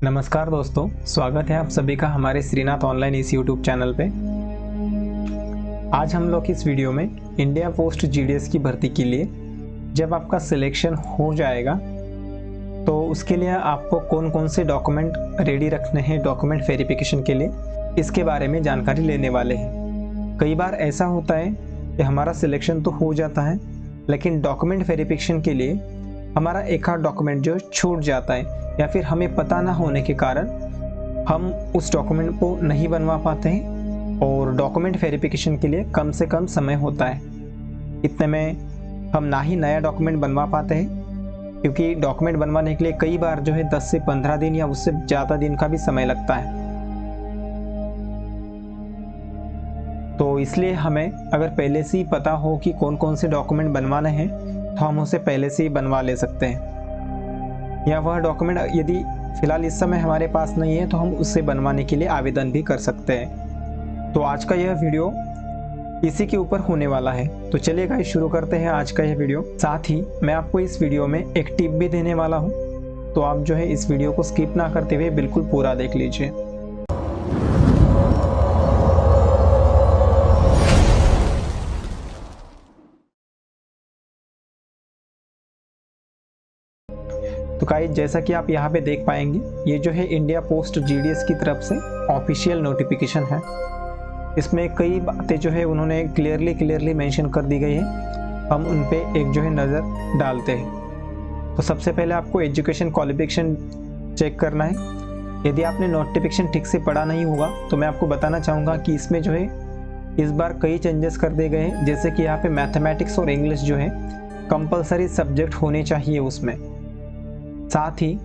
नमस्कार दोस्तों, स्वागत है आप सभी का हमारे श्रीनाथ ऑनलाइन इस यूट्यूब चैनल पे। आज हम लोग इस वीडियो में इंडिया पोस्ट जीडीएस की भर्ती के लिए जब आपका सिलेक्शन हो जाएगा तो उसके लिए आपको कौन कौन से डॉक्यूमेंट रेडी रखने हैं डॉक्यूमेंट वेरिफिकेशन के लिए, इसके बारे में जानकारी लेने वाले हैं। कई बार ऐसा होता है कि हमारा सिलेक्शन तो हो जाता है लेकिन डॉक्यूमेंट वेरिफिकेशन के लिए हमारा एक आध डॉक्यूमेंट जो छूट जाता है या फिर हमें पता ना होने के कारण हम उस डॉक्यूमेंट को नहीं बनवा पाते हैं और डॉक्यूमेंट वेरिफिकेशन के लिए कम से कम समय होता है। इतने में हम ना ही नया डॉक्यूमेंट बनवा पाते हैं क्योंकि डॉक्यूमेंट बनवाने के लिए कई बार जो है 10 से 15 दिन या उससे ज़्यादा दिन का भी समय लगता है। तो इसलिए हमें अगर पहले से ही पता हो कि कौन कौन से डॉक्यूमेंट बनवाने हैं तो हम उसे पहले से ही बनवा ले सकते हैं, या वह डॉक्यूमेंट यदि फिलहाल इस समय हमारे पास नहीं है तो हम उससे बनवाने के लिए आवेदन भी कर सकते हैं। तो आज का यह वीडियो इसी के ऊपर होने वाला है। तो चलिए गाइस, शुरू करते हैं आज का यह वीडियो। साथ ही मैं आपको इस वीडियो में एक टिप भी देने वाला हूं, तो आप जो है इस वीडियो को स्किप ना करते हुए बिल्कुल पूरा देख लीजिए। तो गाइस, जैसा कि आप यहाँ पे देख पाएंगे, ये जो है इंडिया पोस्ट जीडीएस की तरफ से ऑफिशियल नोटिफिकेशन है। इसमें कई बातें जो है उन्होंने क्लियरली मेंशन कर दी गई है। हम उन पे एक जो है नज़र डालते हैं। तो सबसे पहले आपको एजुकेशन क्वालिफिकेशन चेक करना है। यदि आपने नोटिफिकेशन ठीक से पढ़ा नहीं होगा तो मैं आपको बताना चाहूँगा कि इसमें जो है इस बार कई चेंजेस कर दिए गए हैं। जैसे कि यहाँ पे मैथमेटिक्स और इंग्लिश जो है कंपलसरी सब्जेक्ट होने चाहिए उसमें। साथ ही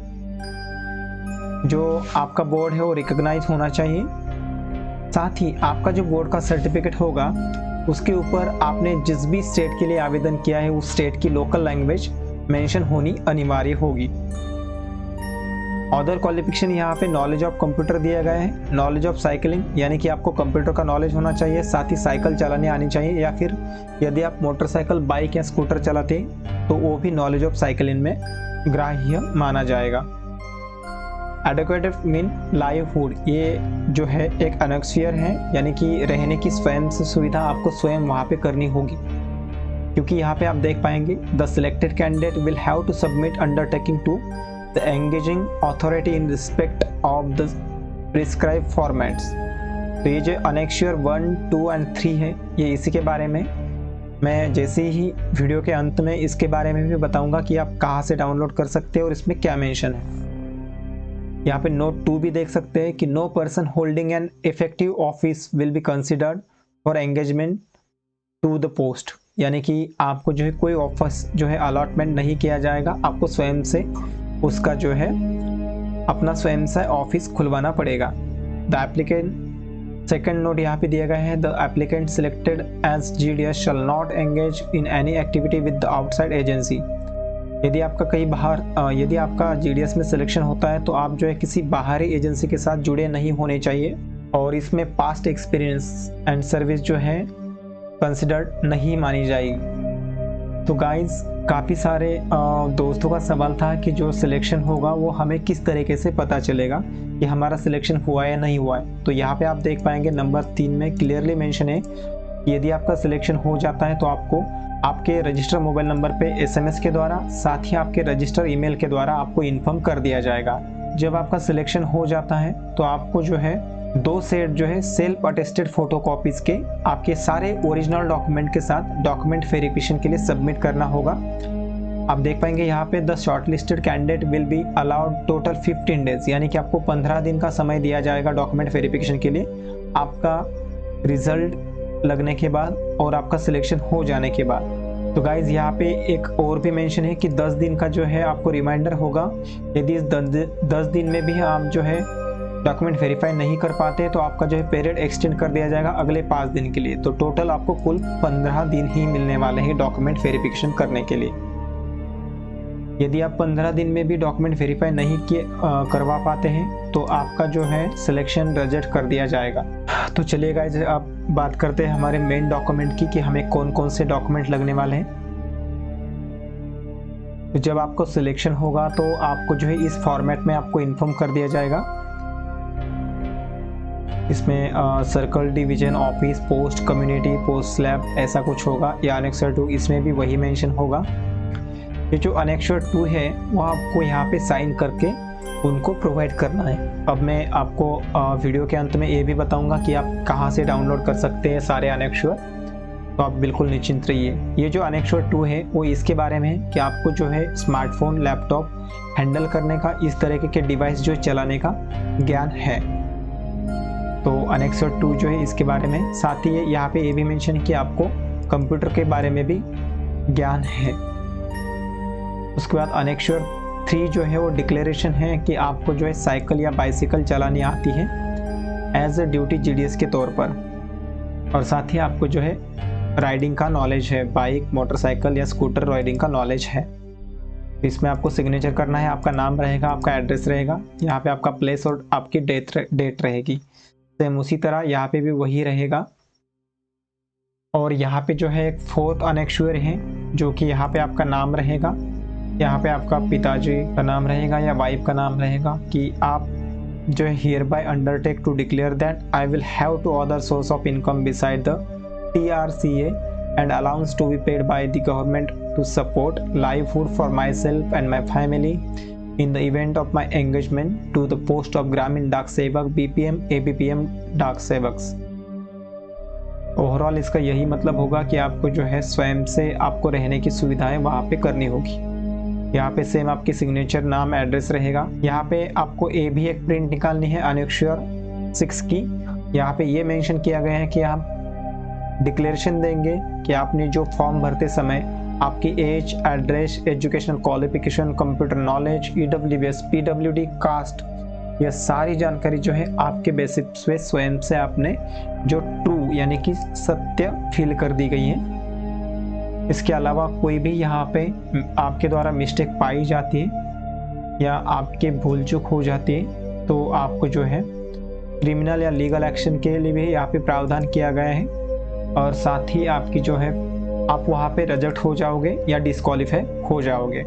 जो आपका बोर्ड है वो रिकॉग्नाइज होना चाहिए। साथ ही आपका जो बोर्ड का सर्टिफिकेट होगा उसके ऊपर आपने जिस भी स्टेट के लिए आवेदन किया है उस स्टेट की लोकल लैंग्वेज मेंशन होनी अनिवार्य होगी। अदर क्वालिफिकेशन यहाँ पे नॉलेज ऑफ कंप्यूटर दिया गया है, नॉलेज ऑफ साइकिलिंग यानी कि आपको कंप्यूटर का नॉलेज होना चाहिए, साथ ही साइकिल चलाने आनी चाहिए, या फिर यदि आप मोटरसाइकिल, बाइक या स्कूटर चलाते हैं तो वो भी नॉलेज ऑफ साइकिलिंग में ग्राह्य माना जाएगा। एडिक्वेट मीन लाइवहुड, ये जो है एक एनोस्फियर है, यानी कि रहने की स्वयं से सुविधा आपको स्वयं वहाँ पे करनी होगी। क्योंकि यहाँ पे आप देख पाएंगे the selected candidate will have to submit undertaking to the engaging authority in respect of the prescribe formats. तो ये जो एनेक्शियर 1, 2 एंड 3 है, ये इसी के बारे में मैं जैसे ही वीडियो के अंत में इसके बारे में भी बताऊंगा कि आप कहाँ से डाउनलोड कर सकते हैं और इसमें क्या मेंशन है। यहाँ पे नोट 2 भी देख सकते हैं कि no person holding an effective office will be considered for engagement to the post, यानी कि आपको जो है कोई ऑफिस जो है अलॉटमेंट नहीं किया जाएगा, आपको स्वयं से उसका जो है अपना स्वयं से ऑफिस खुलवाना पड़ेगा। द एप्लीकेंट सेकेंड नोट यहाँ पे दिया गया है, the applicant selected as GDS shall not engage in any activity with the outside agency. यदि आपका कहीं बाहर यदि आपका जीडीएस में सिलेक्शन होता है तो आप जो है किसी बाहरी एजेंसी के साथ जुड़े नहीं होने चाहिए, और इसमें पास्ट एक्सपीरियंस एंड सर्विस जो है कंसिडर्ड नहीं मानी जाएगी। तो गाइज, काफ़ी सारे दोस्तों का सवाल था कि जो सिलेक्शन होगा वो हमें किस तरीके से पता चलेगा कि हमारा सिलेक्शन हुआ या नहीं हुआ है। तो यहाँ पे आप देख पाएंगे नंबर 3 में क्लियरली मेंशन है कि यदि आपका सिलेक्शन हो जाता है तो आपको आपके रजिस्टर मोबाइल नंबर पे एसएमएस के द्वारा, साथ ही आपके रजिस्टर ईमेल के द्वारा आपको इन्फॉर्म कर दिया जाएगा। जब आपका सिलेक्शन हो जाता है तो आपको जो है 2 सेट जो है सेल्फ अटेस्टेड फोटोकॉपीज के आपके सारे ओरिजिनल डॉक्यूमेंट के साथ डॉक्यूमेंट वेरिफिकेशन के लिए सबमिट करना होगा। आप देख पाएंगे यहाँ पे the shortlisted candidate will be allowed total 15 days, यानी कि आपको 15 दिन का समय दिया जाएगा डॉक्यूमेंट वेरिफिकेशन के लिए, आपका रिजल्ट लगने के बाद और आपका सिलेक्शन हो जाने के बाद। तो गाइज, यहाँ पे एक और भी मेंशन है कि 10 दिन का जो है आपको रिमाइंडर होगा। यदि इस 10 दिन में भी आप जो है डॉक्यूमेंट वेरीफाई नहीं कर पाते तो आपका जो है पीरियड एक्सटेंड कर दिया जाएगा अगले 5 दिन के लिए। तो टोटल आपको कुल 15 दिन ही मिलने वाले हैं डॉक्यूमेंट वेरिफिकेशन करने के लिए। यदि आप 15 दिन में भी डॉक्यूमेंट वेरीफाई नहीं करवा पाते हैं तो आपका जो है सिलेक्शन रिजेक्ट कर दिया जाएगा। तो चलिए गाइस, अब बात करते हैं हमारे मेन डॉक्यूमेंट की कि हमें कौन कौन से डॉक्यूमेंट लगने वाले हैं। तो जब आपको सिलेक्शन होगा तो आपको जो है इस फॉर्मेट में आपको इन्फॉर्म कर दिया जाएगा। इसमें circle, division, office, post, community, post slab ऐसा कुछ होगा, या अनेक्सर 2 इसमें भी वही मेंशन होगा। ये जो अनेक्सर 2 है वो आपको यहाँ पे साइन करके उनको प्रोवाइड करना है। अब मैं आपको वीडियो के अंत में ये भी बताऊंगा कि आप कहाँ से डाउनलोड कर सकते हैं सारे अनेक्सर, तो आप बिल्कुल निश्चिंत रहिए। ये जो अनेक्सर 2 है वो इसके बारे में है कि आपको जो है स्मार्टफोन, लैपटॉप हैंडल करने का, इस तरीके के डिवाइस जो चलाने का ज्ञान है। तो अनेक्सर 2 जो है इसके बारे में, साथ ही यहाँ पे ये भी मेंशन कि आपको कंप्यूटर के बारे में भी ज्ञान है। उसके बाद अनेक्सर 3 जो है वो डिक्लेरेशन है कि आपको जो है साइकिल या बाइसिकल चलानी आती है एज अ ड्यूटी जीडीएस के तौर पर, और साथ ही आपको जो है राइडिंग का नॉलेज है, बाइक, मोटरसाइकिल या स्कूटर राइडिंग का नॉलेज है। इसमें आपको सिग्नेचर करना है, आपका नाम रहेगा, आपका एड्रेस रहेगा, यहाँ पे आपका प्लेस और आपकी डेट रहेगी। सेम उसी तरह यहाँ पे भी वही रहेगा। और यहाँ पे जो है एक 4th अनेक्सर है जो कि यहाँ पे आपका नाम रहेगा, यहाँ पे आपका पिताजी का नाम रहेगा या वाइफ का नाम रहेगा कि आप जो है hereby undertake to declare that I will have to other source of income beside the TRCA and allowance to be paid by the government to support live food for myself and my family in the event of my engagement to the post of ग्रामीण डाक सेवक, BPM, ABPM डाक सेवक। Overall इसका यही मतलब होगा कि आपको जो है स्वयं से आपको रहने की सुविधाएं वहाँ पे करनी होगी। यहाँ पे सेम आपकी सिग्नेचर, नाम, एड्रेस रहेगा। यहाँ पे आपको ये भी एक प्रिंट निकालनी है अनेक्सर 6 की। यहाँ पे ये मेंशन किया गया है कि आप डिक्लेरेशन देंगे कि आपने जो फॉर्म भरते समय आपकी age, address, educational qualification, computer knowledge, EWS, PWD, caste, यह सारी जानकारी जो है आपके बेसिस पे स्वयं से आपने जो ट्रू यानी कि सत्य फिल कर दी गई है। इसके अलावा कोई भी यहाँ पे आपके द्वारा मिस्टेक पाई जाती है या आपके भूल चूक हो जाती है तो आपको जो है क्रिमिनल या लीगल एक्शन के लिए भी यहाँ पे प्रावधान किया गया है, और साथ ही आपकी जो है आप वहाँ पे रिजेक्ट हो जाओगे या डिस्क्वालीफाई हो जाओगे।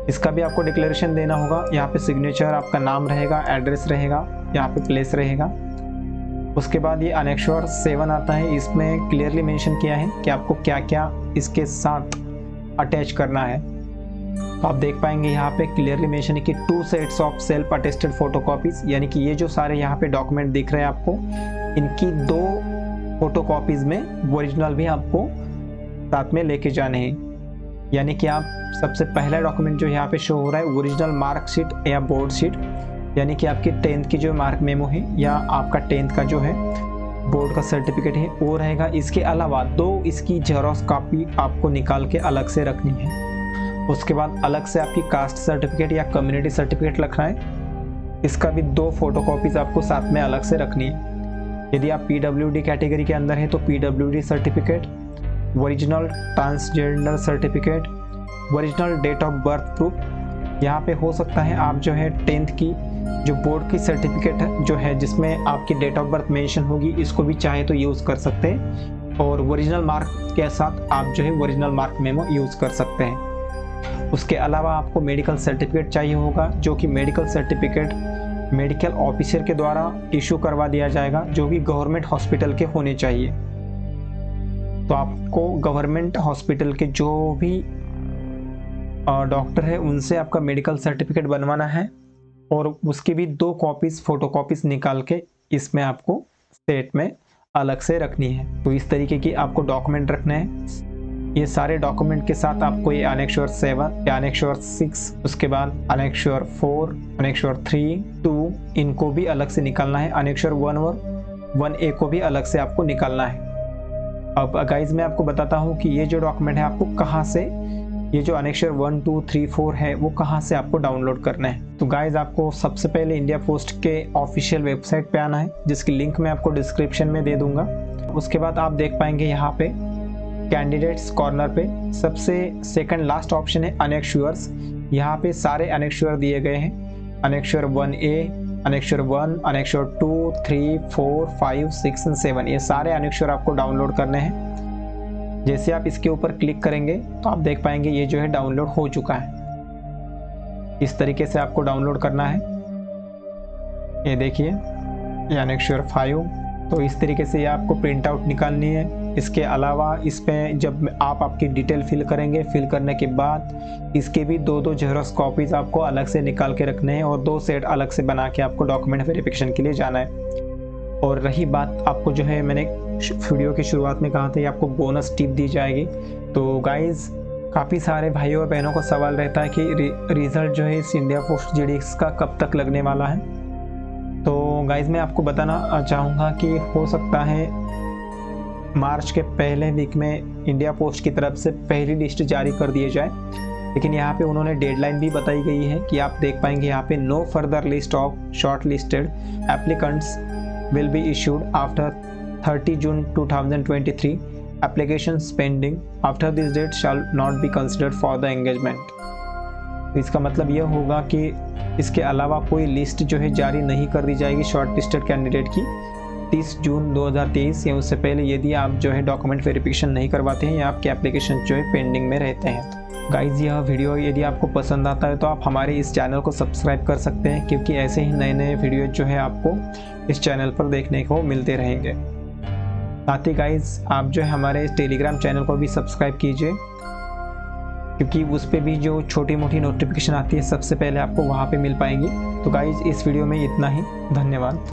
इसका भी आपको डिक्लेरेशन देना होगा। यहाँ पे सिग्नेचर, आपका नाम रहेगा, एड्रेस रहेगा, यहाँ पे प्लेस रहेगा। उसके बाद ये अनेक्सर 7 आता है। इसमें क्लियरली मेंशन किया है कि आपको क्या क्या इसके साथ अटैच करना है। तो आप देख पाएंगे यहाँ पे क्लियरली मेंशन है कि 2 sets of self attested photocopies, यानी कि ये जो सारे यहाँ पे डॉक्यूमेंट दिख रहे हैं आपको, इनकी 2 फोटोकॉपीज में ओरिजिनल भी आपको साथ में लेके जाने हैं। यानी कि आप सबसे पहला डॉक्यूमेंट जो यहाँ पे शो हो रहा है ओरिजिनल मार्कशीट या बोर्ड शीट, यानी कि आपकी 10th की जो मार्क मेमो है या आपका 10th का जो है बोर्ड का सर्टिफिकेट है वो रहेगा। इसके अलावा 2 इसकी जेरॉक्स कॉपी आपको निकाल के अलग से रखनी है। उसके बाद अलग से आपकी कास्ट सर्टिफिकेट या कम्युनिटी सर्टिफिकेट रखना है। इसका भी 2 फोटोकॉपीज आपको साथ में अलग से रखनी है। यदि आप PWD कैटेगरी के अंदर है तो PWD certificate, original transgender certificate, original date of birth proof. यहाँ पे हो सकता है आप जो है 10th की जो बोर्ड की सर्टिफिकेट जो है जिसमें आपकी डेट ऑफ बर्थ मेंशन होगी, इसको भी चाहे तो यूज़ कर सकते हैं, और ओरिजिनल मार्क के साथ आप जो है ओरिजिनल मार्क मेमो यूज़ कर सकते हैं। उसके अलावा आपको मेडिकल सर्टिफिकेट चाहिए होगा, जो कि मेडिकल सर्टिफिकेट मेडिकल ऑफिसर के द्वारा इशू करवा दिया जाएगा, जो कि गवर्नमेंट हॉस्पिटल के होने चाहिए। तो आपको गवर्नमेंट हॉस्पिटल के जो भी डॉक्टर है उनसे आपका मेडिकल सर्टिफिकेट बनवाना है, और उसकी भी 2 कॉपीज फोटोकॉपीज निकाल के इसमें आपको सेट में अलग से रखनी है। तो इस तरीके की आपको डॉक्यूमेंट रखने हैं। ये सारे डॉक्यूमेंट के साथ आपको ये अनेक्सर 7 या अनेक्सर 6, उसके बाद अनेक्सर 4, अनेक्सर 3, 2 इनको भी अलग से निकालना है। अनेक्सर 1 और 1A को भी अलग से आपको निकालना है। अब गाइज मैं आपको बताता हूँ कि ये जो डॉक्यूमेंट है आपको कहाँ से, ये जो अनेक्सर 1, 2, 3, 4 है वो कहाँ से आपको डाउनलोड करना है। तो गाइज आपको सबसे पहले इंडिया पोस्ट के ऑफिशियल वेबसाइट पे आना है, जिसकी लिंक मैं आपको डिस्क्रिप्शन में दे दूंगा। उसके बाद आप देख पाएंगे यहाँ पे कैंडिडेट्स कॉर्नर पे सबसे सेकंड लास्ट ऑप्शन है अनेक्सर्स। यहाँ पे सारे अनेक्सर दिए गए हैं, अनेक्सर 1A, अनेक्सर 1, अनेक्सर 2, 3, 4, 5, 6 और 7, ये सारे अनेक्सर आपको डाउनलोड करने हैं। जैसे आप इसके ऊपर क्लिक करेंगे तो आप देख पाएंगे ये जो है डाउनलोड हो चुका है। इस तरीके से आपको डाउनलोड करना है। ये देखिए एनेक्स्योर 5। तो इस तरीके से ये आपको प्रिंट आउट निकालनी है। इसके अलावा इस पे जब आप आपकी डिटेल फिल करेंगे, फिल करने के बाद इसके भी दो जेरोक्स कॉपीज़ आपको अलग से निकाल के रखने हैं और 2 सेट अलग से बना के आपको डॉक्यूमेंट वेरिफिकेशन के लिए जाना है। और रही बात, आपको जो है मैंने वीडियो की शुरुआत में कहा था ये आपको बोनस टिप दी जाएगी। तो गाइज़ काफ़ी सारे भाइयों और बहनों का सवाल रहता है कि रिज़ल्ट जो है इस इंडिया पोस्ट GDX का कब तक लगने वाला है। तो गाइज़ मैं आपको बताना चाहूँगा कि हो सकता है मार्च के पहले वीक में इंडिया पोस्ट की तरफ से पहली लिस्ट जारी कर दिए जाए। लेकिन यहाँ पे उन्होंने डेडलाइन भी बताई गई है कि आप देख पाएंगे यहाँ पे no further list of short listed applicants will be issued after 30 June 2023. Applications pending after this date shall not be considered for the engagement. इसका मतलब यह होगा कि इसके अलावा कोई लिस्ट जो है जारी नहीं कर दी जाएगी शॉर्ट लिस्टेड कैंडिडेट की 30 जून 2023 या उससे पहले, यदि आप जो है डॉक्यूमेंट वेरिफिकेशन नहीं करवाते हैं या आपके एप्लीकेशन जो है पेंडिंग में रहते हैं। गाइज यह वीडियो यदि आपको पसंद आता है तो आप हमारे इस चैनल को सब्सक्राइब कर सकते हैं, क्योंकि ऐसे ही नए नए वीडियो जो है आपको इस चैनल पर देखने को मिलते रहेंगे। साथ ही गाइज आप जो है हमारे टेलीग्राम चैनल को भी सब्सक्राइब कीजिए, क्योंकि उस पर भी जो छोटी मोटी नोटिफिकेशन आती है सबसे पहले आपको वहाँ पे मिल पाएंगी। तो गाइज इस वीडियो में इतना ही, धन्यवाद।